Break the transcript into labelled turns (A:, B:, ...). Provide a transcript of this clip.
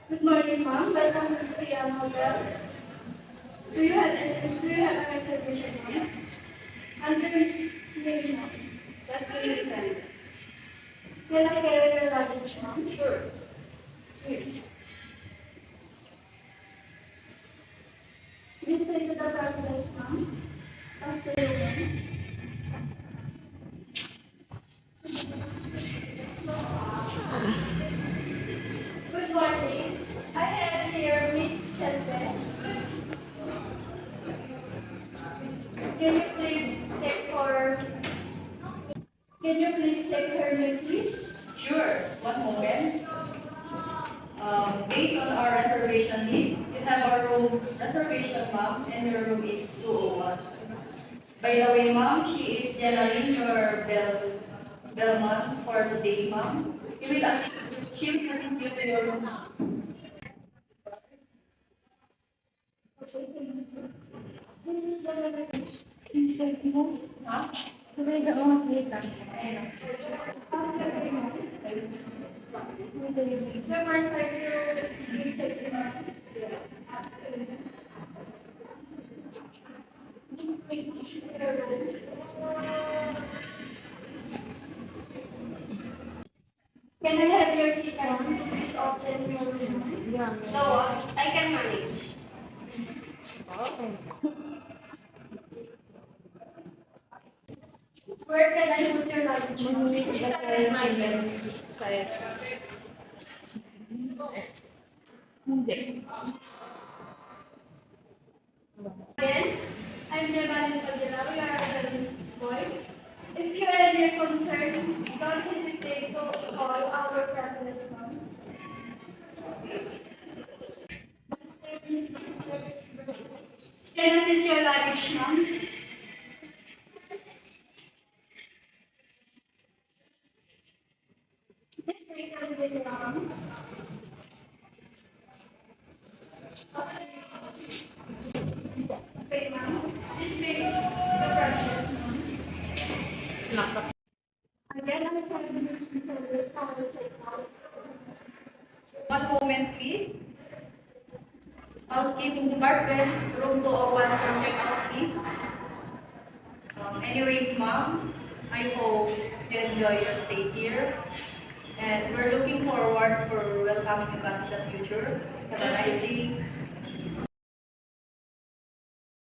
A: Good morning, ma'am. Welcome to Siam Hotel. Do you have a reservation, ma'am? Under name, ma'am. That's the reason. Can I carry your luggage, ma'am? Sure. Please. Please take to the front desk, ma'am. After you, ma'am. Good morning. I have here Miss Chente. Can you please take for Can you please take her name, please?
B: Sure, one moment. Based on our reservation list, you have our room reservation, ma'am, and your room is 201. By the way, ma'am, she is Jenaline, your bellman for today, ma'am. She will assist you to your room. Ma'am?
A: The first time you take the ma'am. Can I have your keys, ma'am? Please open your room.
C: No, I can manage.
A: Where can I put your luggage, ma'am?
C: It's under my bed.
A: Again, I'm Devani Padilla. We are a boy. If you have any concern, don't hesitate to call our practice, ma'am. Can I assist your luggage, ma'am? This way, ma'am. Okay, ma'am. This way, the practice, ma'am. Again, I'm sorry for the check-out.
B: One moment, please. Housekeeping department, room 201 for check-out, please. Anyways, ma'am, I hope you enjoy your stay here. And we're looking forward for welcoming you back in the future. Have a nice day.